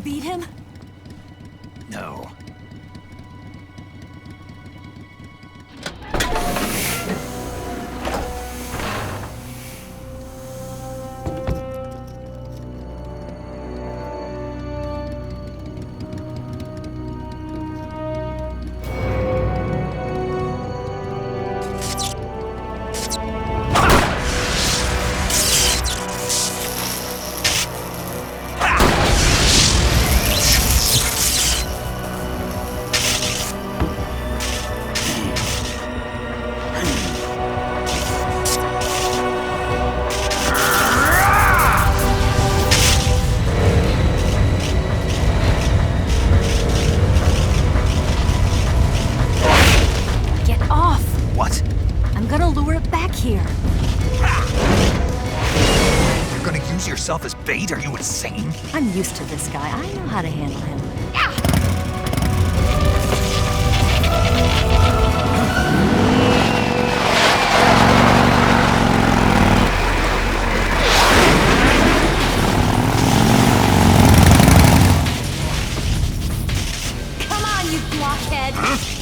beat him? No. Yourself as bait? Are you insane? I'm used to this guy. I know how to handle him. Come on, you blockhead! Huh?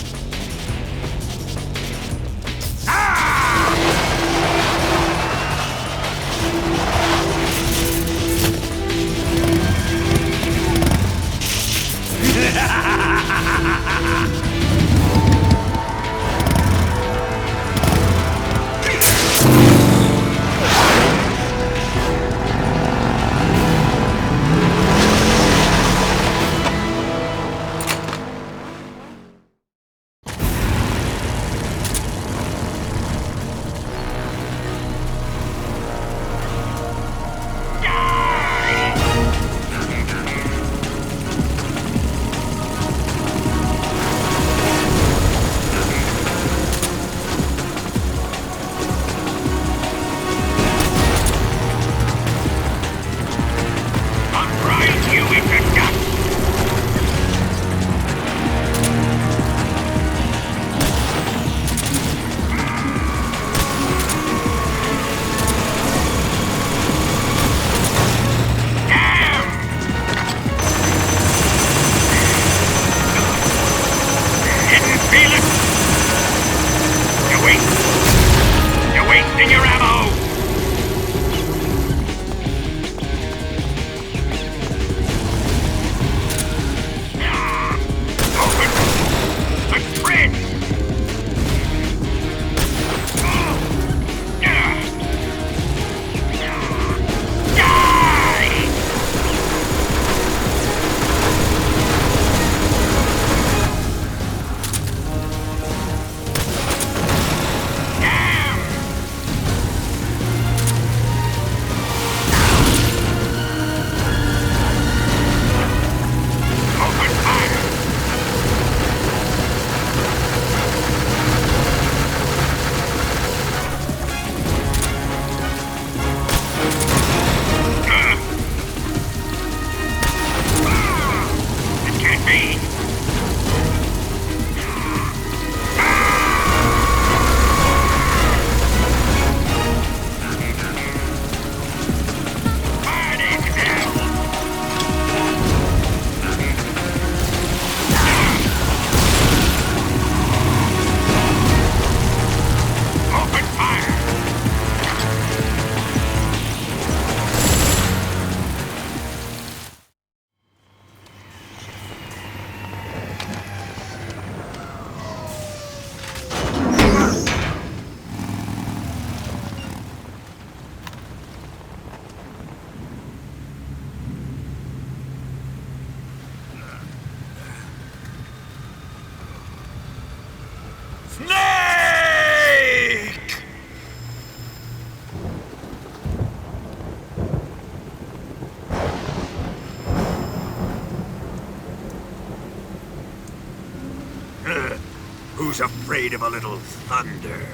Who's afraid of a little thunder?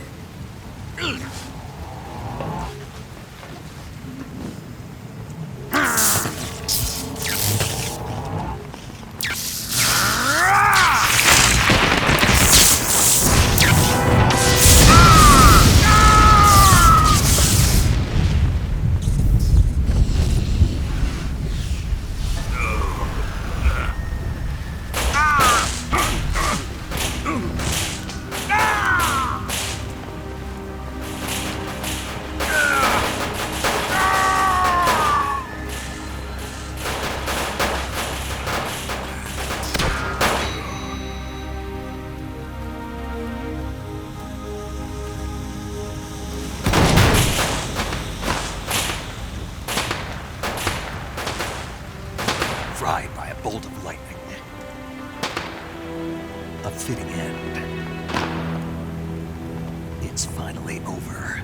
It's finally over.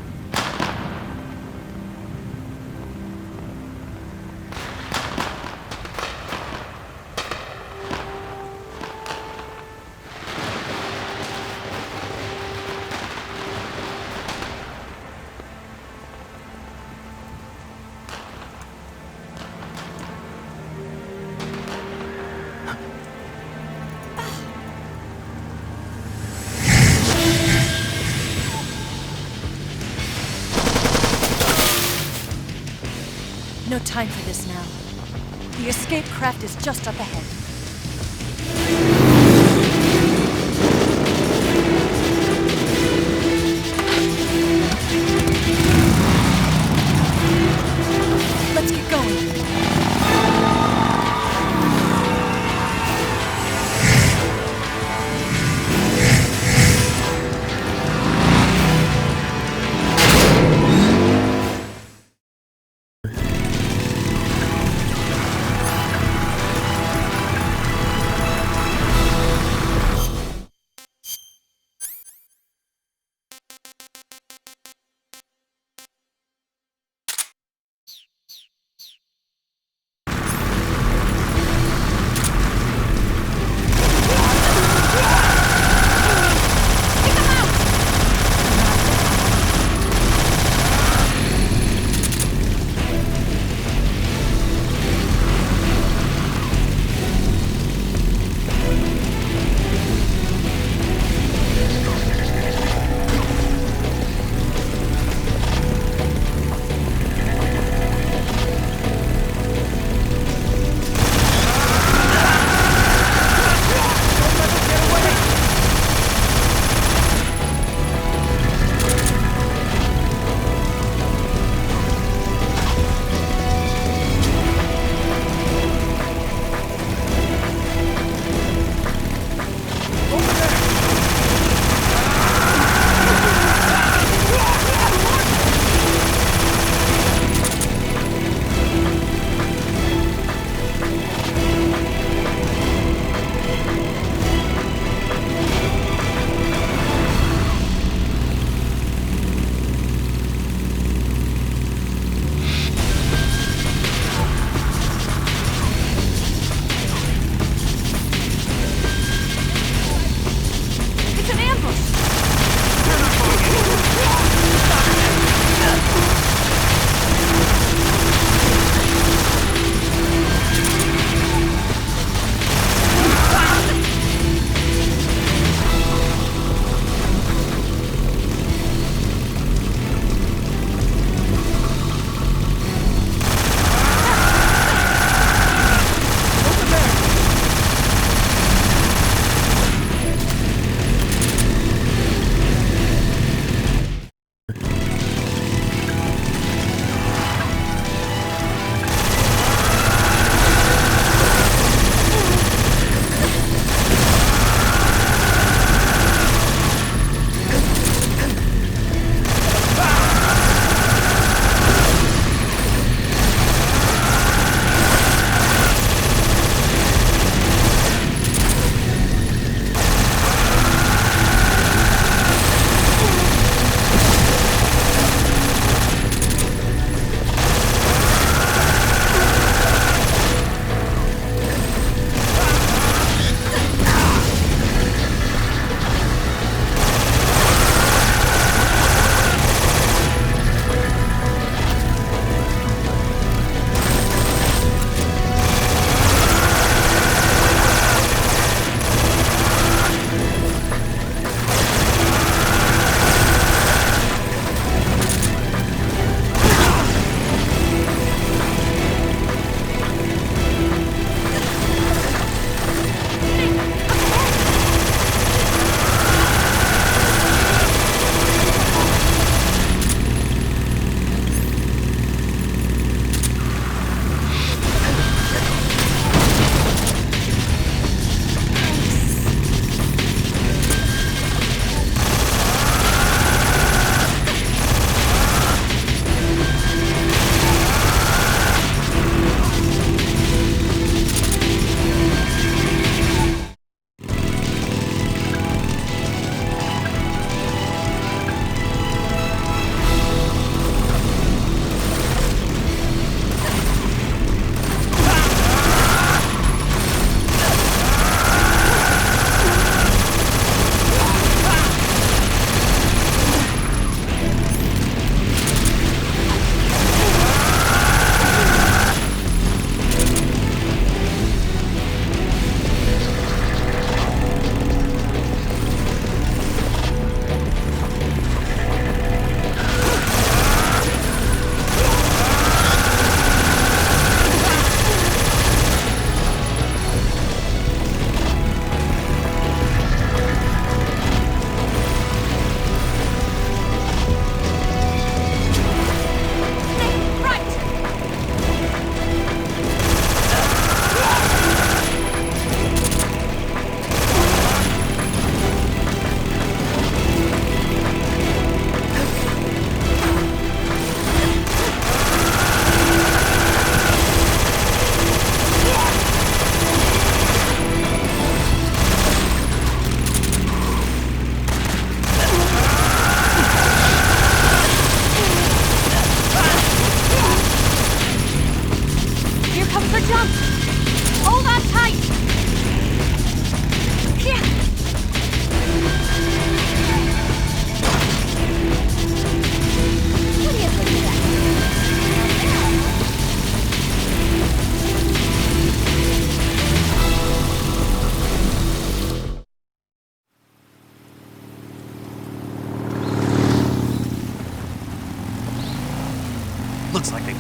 No time for this now. The escape craft is just up ahead. Let's get going.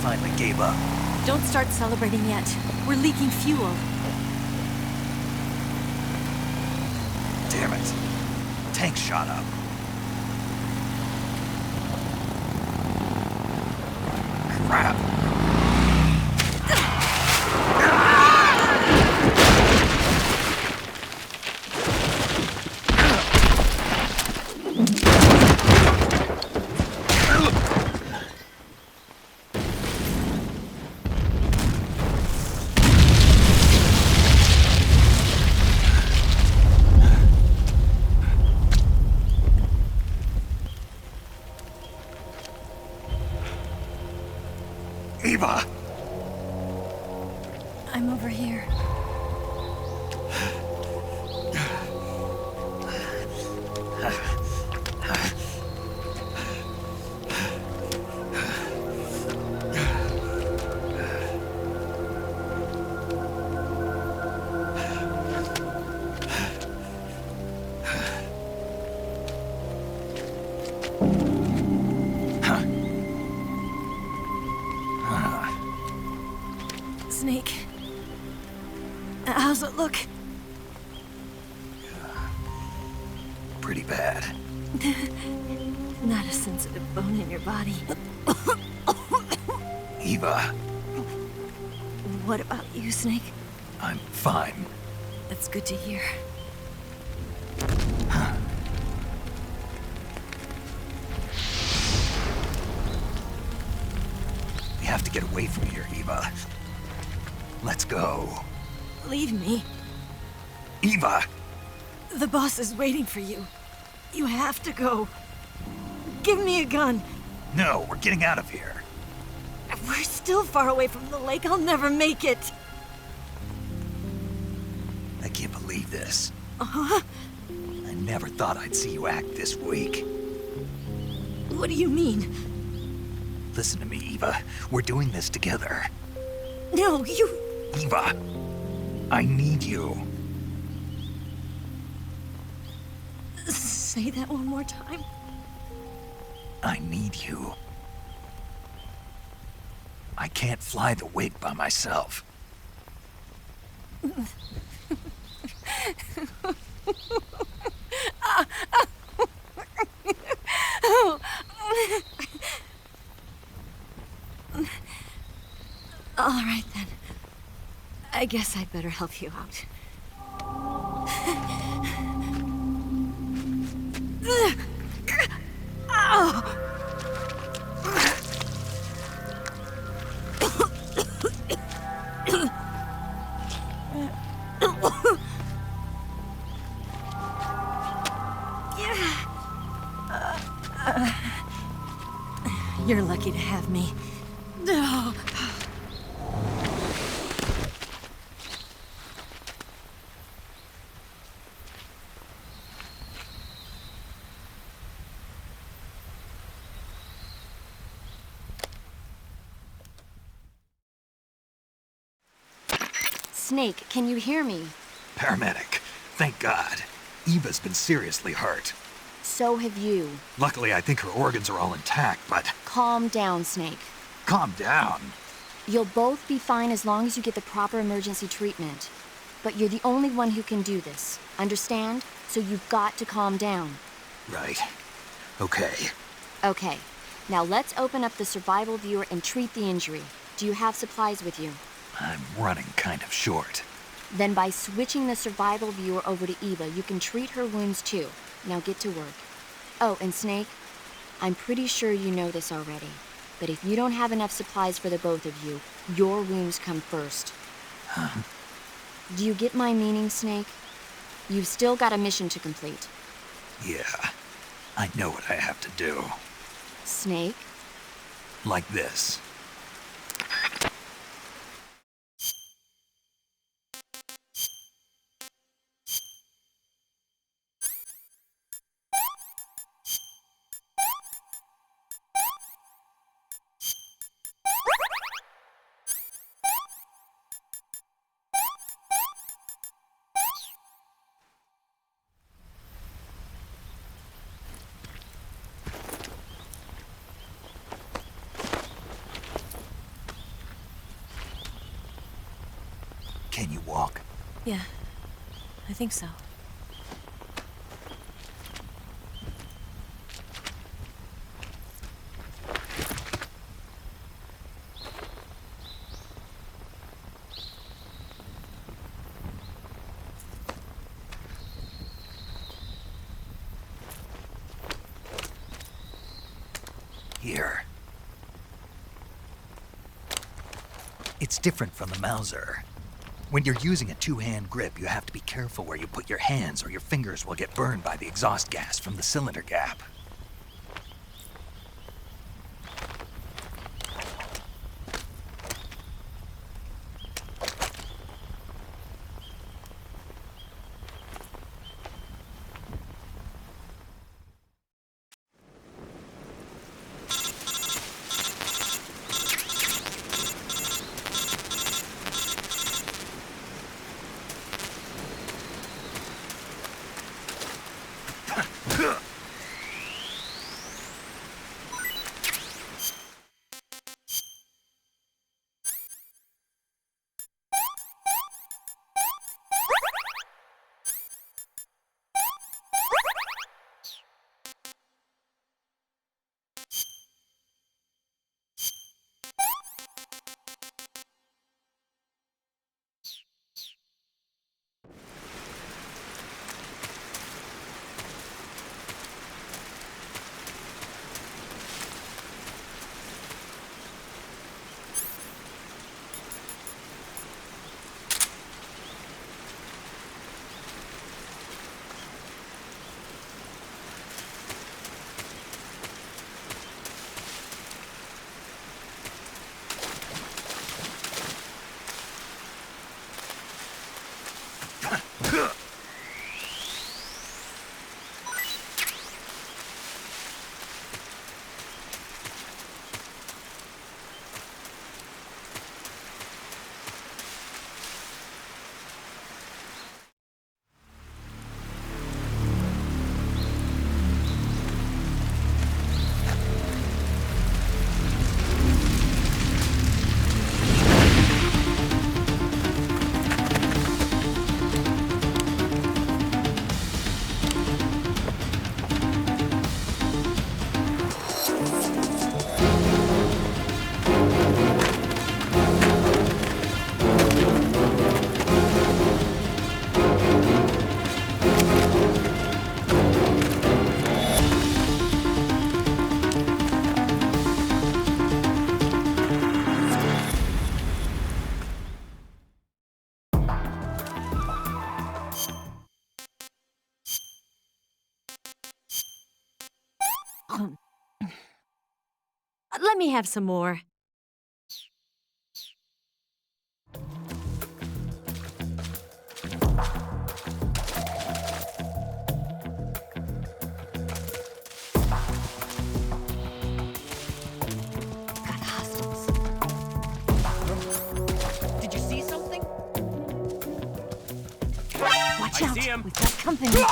finally gave up. Don't start celebrating yet. We're leaking fuel. Damn it. Tank shot up. Crap. Eva! I'm over here. Snake. How's it look? Pretty bad. Not a sensitive bone in your body. Eva, What about you, Snake? I'm fine. That's good to hear. We have to get away from here, Eva. Let's go. Leave me. Eva! The boss is waiting for you. You have to go. Give me a gun. No, we're getting out of here. We're still far away from the lake. I'll never make it. I can't believe this. Uh-huh. I never thought I'd see you act this weak. What do you mean? Listen to me, Eva. We're doing this together. No, you... Eva, I need you. Say that one more time. I need you. I can't fly the wig by myself. All right, then. I guess I'd better help you out. You're lucky to have me. No. Snake, can you hear me? Paramedic, thank God. Eva's been seriously hurt. So have you. Luckily, I think her organs are all intact, but... Calm down, Snake. Calm down. You'll both be fine as long as you get the proper emergency treatment. But you're the only one who can do this. Understand? So you've got to calm down. Right. Okay. Okay. Now let's open up the survival viewer and treat the injury. Do you have supplies with you? I'm running kind of short. Then by switching the survival viewer over to Eva, you can treat her wounds too. Now get to work. Oh, and Snake, I'm pretty sure you know this already, but if you don't have enough supplies for the both of you, your wounds come first. Huh? Do you get my meaning, Snake? You've still got a mission to complete. Yeah. I know what I have to do. Snake? Like this. Can you walk? Yeah, I think so. Here. It's different from the Mauser. When you're using a two-hand grip, you have to be careful where you put your hands or your fingers will get burned by the exhaust gas from the cylinder gap. Let me have some more. Got hostiles. Did you see something? Watch I out! see him. We've got company.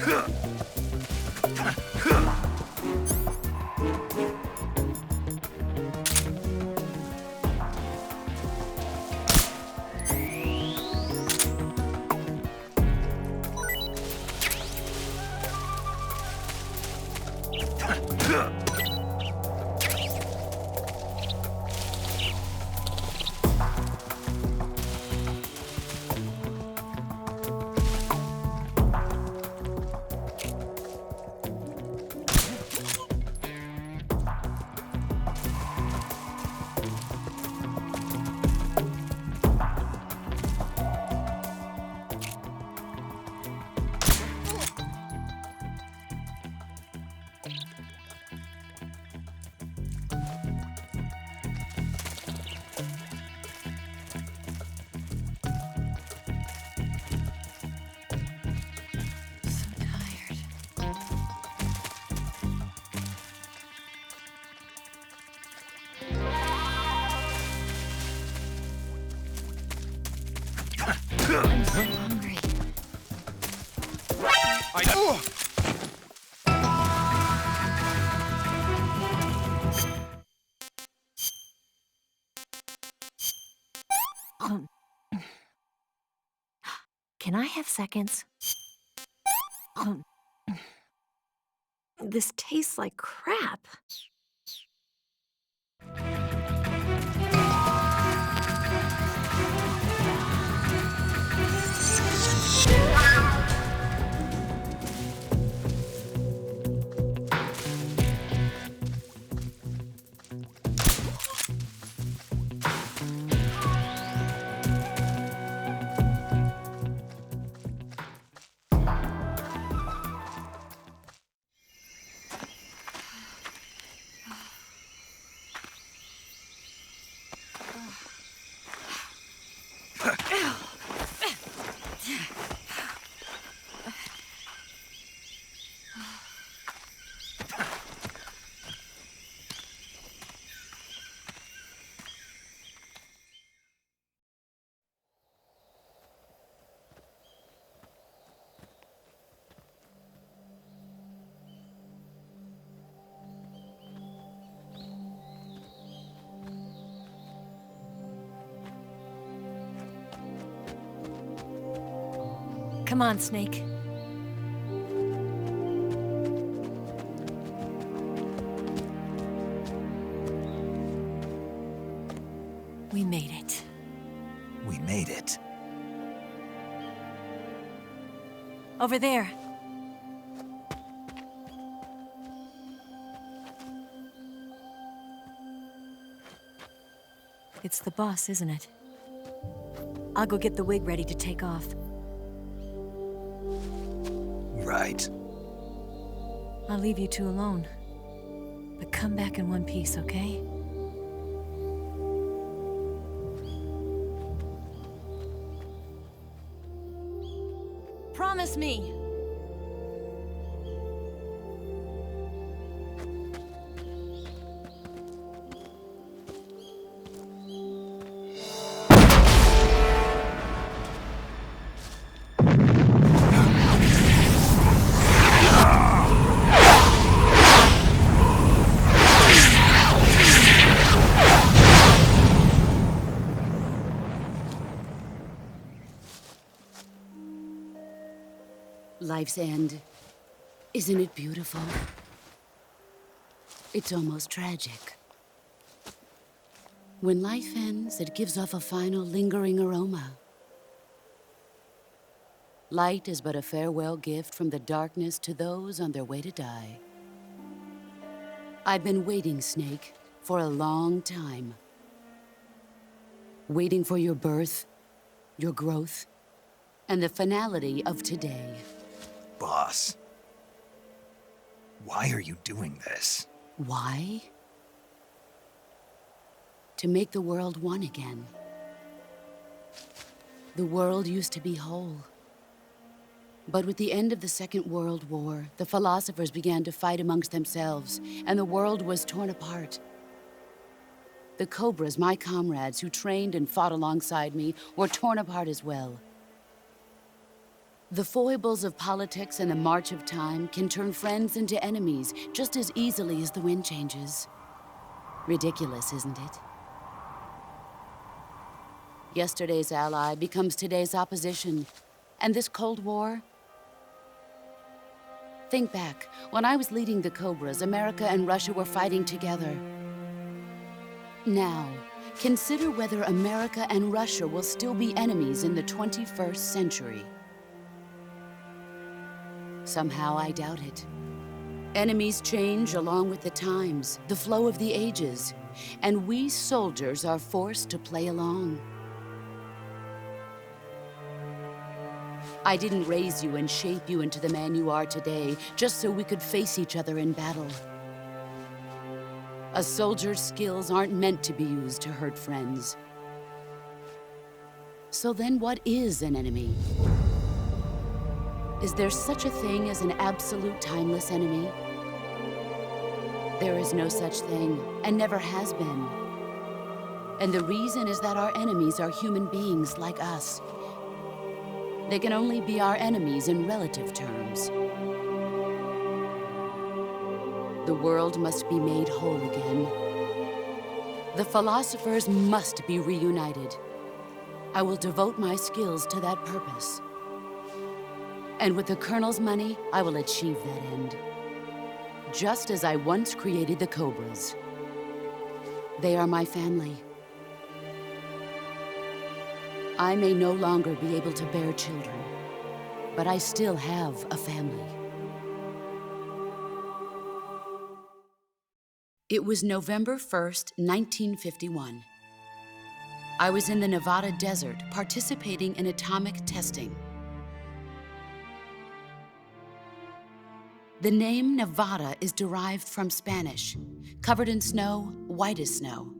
So tired. I'm so hungry. Can I have seconds? This tastes like crap. Come on, Snake. We made it. We made it. Over there. It's the boss, isn't it? I'll go get the wig ready to take off. Right. I'll leave you two alone. But come back in one piece, okay? Promise me! Life's end. Isn't it beautiful? It's almost tragic. When life ends, it gives off a final lingering aroma. Light is but a farewell gift from the darkness to those on their way to die. I've been waiting, Snake, for a long time. Waiting for your birth, your growth, and the finality of today. Boss. Why are you doing this? Why? To make the world one again. The world used to be whole. But with the end of the Second World War, the philosophers began to fight amongst themselves, and the world was torn apart. The Cobras, my comrades who trained and fought alongside me, were torn apart as well. The foibles of politics and the march of time can turn friends into enemies just as easily as the wind changes. Ridiculous, isn't it? Yesterday's ally becomes today's opposition. And this Cold War? Think back. When I was leading the Cobras, America and Russia were fighting together. Now, consider whether America and Russia will still be enemies in the 21st century. Somehow I doubt it. Enemies change along with the times, the flow of the ages, and we soldiers are forced to play along. I didn't raise you and shape you into the man you are today just so we could face each other in battle. A soldier's skills aren't meant to be used to hurt friends. So then what is an enemy? Is there such a thing as an absolute timeless enemy? There is no such thing, and never has been. And the reason is that our enemies are human beings like us. They can only be our enemies in relative terms. The world must be made whole again. The philosophers must be reunited. I will devote my skills to that purpose. And with the Colonel's money, I will achieve that end. Just as I once created the Cobras. They are my family. I may no longer be able to bear children, but I still have a family. It was November 1st, 1951. I was in the Nevada desert participating in atomic testing. The name Nevada is derived from Spanish, covered in snow, white as snow.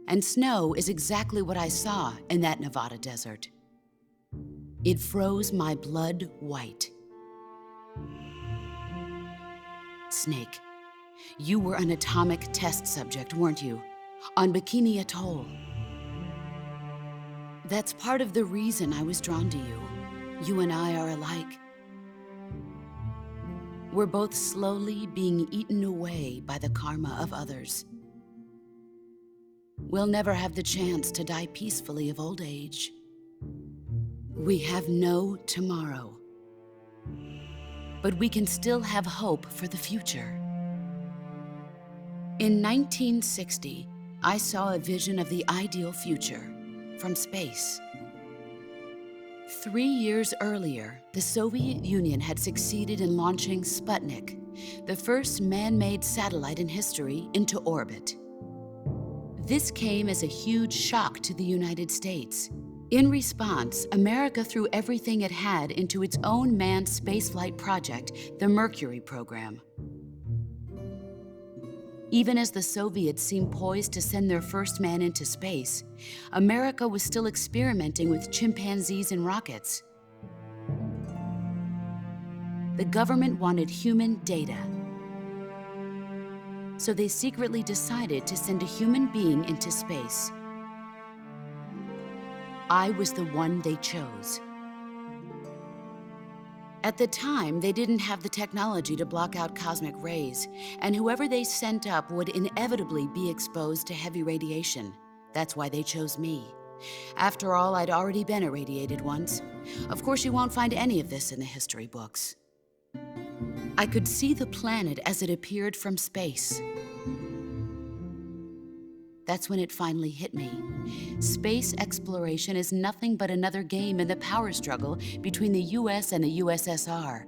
And snow is exactly what I saw in that Nevada desert. It froze my blood white. Snake, you were an atomic test subject, weren't you? On Bikini Atoll. That's part of the reason I was drawn to you. You and I are alike. We're both slowly being eaten away by the karma of others. We'll never have the chance to die peacefully of old age. We have no tomorrow. But we can still have hope for the future. In 1960, I saw a vision of the ideal future from space. 3 years earlier, the Soviet Union had succeeded in launching Sputnik, the first man-made satellite in history, into orbit. This came as a huge shock to the United States. In response, America threw everything it had into its own manned spaceflight project, the Mercury program. Even as the Soviets seemed poised to send their first man into space, America was still experimenting with chimpanzees and rockets. The government wanted human data. So they secretly decided to send a human being into space. I was the one they chose. At the time, they didn't have the technology to block out cosmic rays, and whoever they sent up would inevitably be exposed to heavy radiation. That's why they chose me. After all, I'd already been irradiated once. Of course, you won't find any of this in the history books. I could see the planet as it appeared from space. That's when it finally hit me. Space exploration is nothing but another game in the power struggle between the US and the USSR.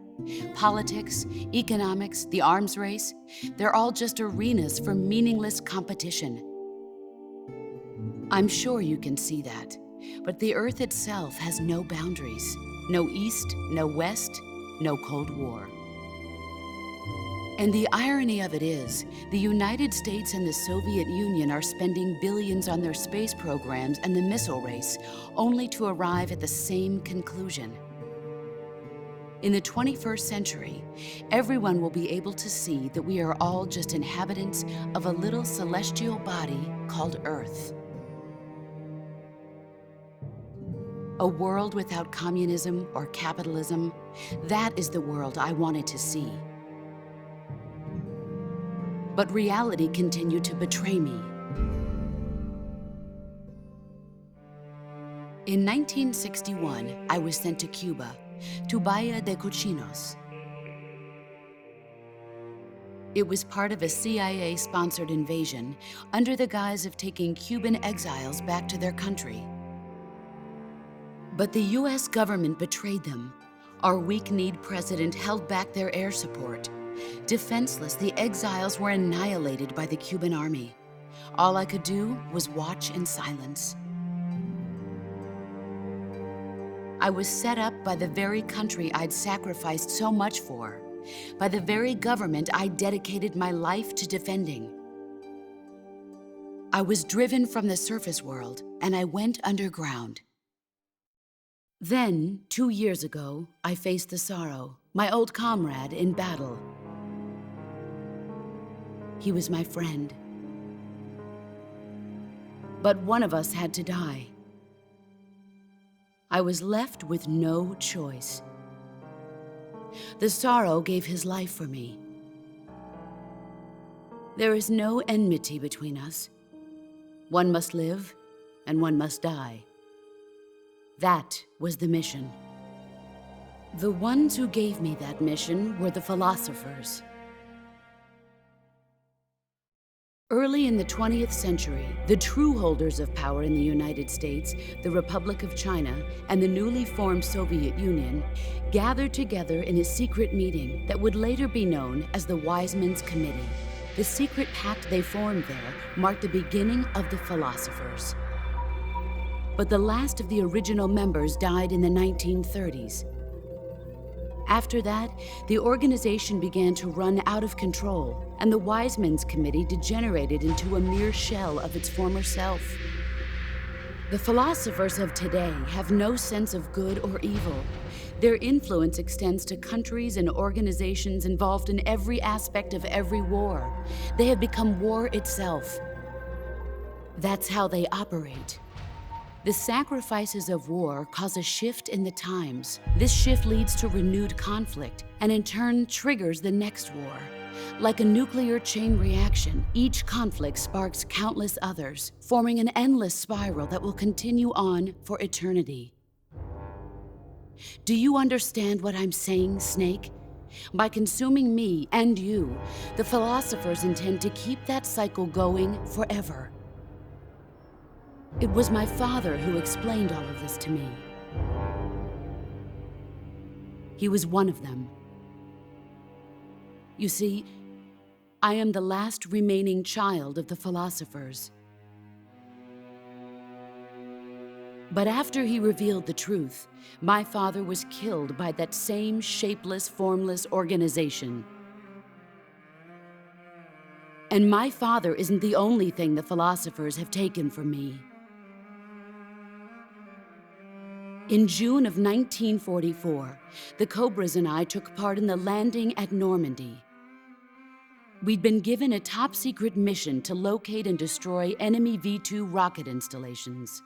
Politics, economics, the arms race, they're all just arenas for meaningless competition. I'm sure you can see that, but the Earth itself has no boundaries. No East, no West, no Cold War. And the irony of it is, the United States and the Soviet Union are spending billions on their space programs and the missile race, only to arrive at the same conclusion. In the 21st century, everyone will be able to see that we are all just inhabitants of a little celestial body called Earth. A world without communism or capitalism, that is the world I wanted to see. But reality continued to betray me. In 1961, I was sent to Cuba, to Bahia de Cochinos. It was part of a CIA-sponsored invasion under the guise of taking Cuban exiles back to their country. But the US government betrayed them. Our weak-kneed president held back their air support. Defenseless, the exiles were annihilated by the Cuban army. All I could do was watch in silence. I was set up by the very country I'd sacrificed so much for, by the very government I dedicated my life to defending. I was driven from the surface world, and I went underground. Then, 2 years ago, I faced the Sorrow, my old comrade in battle. He was my friend. But one of us had to die. I was left with no choice. The Sorrow gave his life for me. There is no enmity between us. One must live, and one must die. That was the mission. The ones who gave me that mission were the philosophers. Early in the 20th century, the true holders of power in the United States, the Republic of China, and the newly formed Soviet Union gathered together in a secret meeting that would later be known as the Wise Men's Committee. The secret pact they formed there marked the beginning of the philosophers. But the last of the original members died in the 1930s. After that, the organization began to run out of control, and the Wise Men's Committee degenerated into a mere shell of its former self. The philosophers of today have no sense of good or evil. Their influence extends to countries and organizations involved in every aspect of every war. They have become war itself. That's how they operate. The sacrifices of war cause a shift in the times. This shift leads to renewed conflict, and in turn triggers the next war. Like a nuclear chain reaction, each conflict sparks countless others, forming an endless spiral that will continue on for eternity. Do you understand what I'm saying, Snake? By consuming me and you, the philosophers intend to keep that cycle going forever. It was my father who explained all of this to me. He was one of them. You see, I am the last remaining child of the philosophers. But after he revealed the truth, my father was killed by that same shapeless, formless organization. And my father isn't the only thing the philosophers have taken from me. In June of 1944, the Cobras and I took part in the landing at Normandy. We'd been given a top-secret mission to locate and destroy enemy V-2 rocket installations.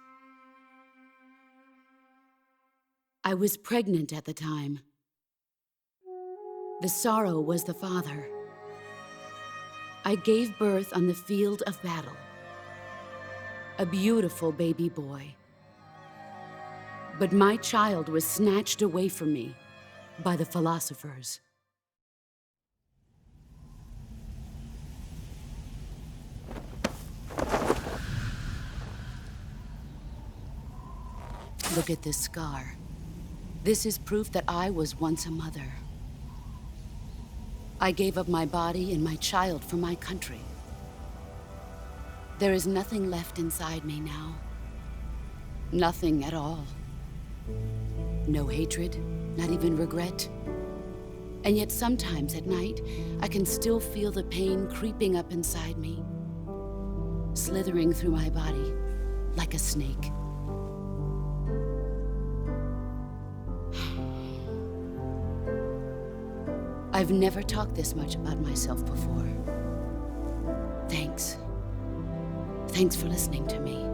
I was pregnant at the time. The Sorrow was the father. I gave birth on the field of battle. A beautiful baby boy. But my child was snatched away from me by the philosophers. Look at this scar. This is proof that I was once a mother. I gave up my body and my child for my country. There is nothing left inside me now. Nothing at all. No hatred, not even regret. And yet sometimes at night, I can still feel the pain creeping up inside me, slithering through my body like a snake. I've never talked this much about myself before. Thanks. Thanks for listening to me.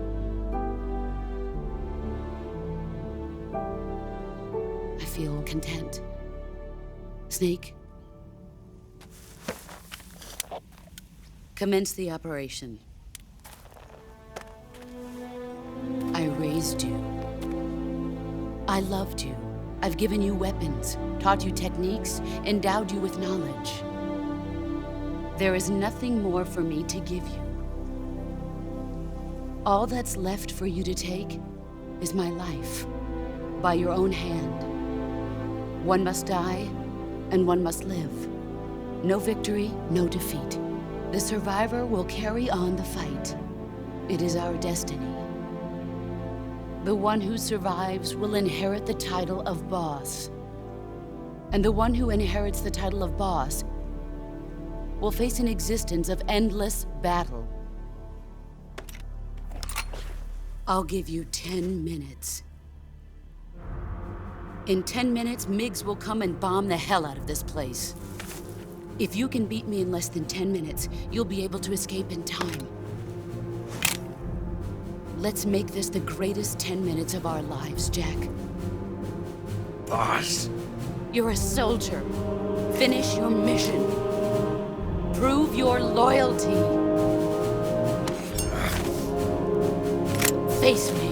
feel content. Snake, commence the operation. I raised you. I loved you. I've given you weapons, taught you techniques, endowed you with knowledge. There is nothing more for me to give you. All that's left for you to take is my life, by your own hand. One must die, and one must live. No victory, no defeat. The survivor will carry on the fight. It is our destiny. The one who survives will inherit the title of boss. And the one who inherits the title of boss will face an existence of endless battle. I'll give you 10 minutes. In 10 minutes, MiGs will come and bomb the hell out of this place. If you can beat me in less than 10 minutes, you'll be able to escape in time. Let's make this the greatest 10 minutes of our lives, Jack. Boss? You're a soldier. Finish your mission. Prove your loyalty. Face me.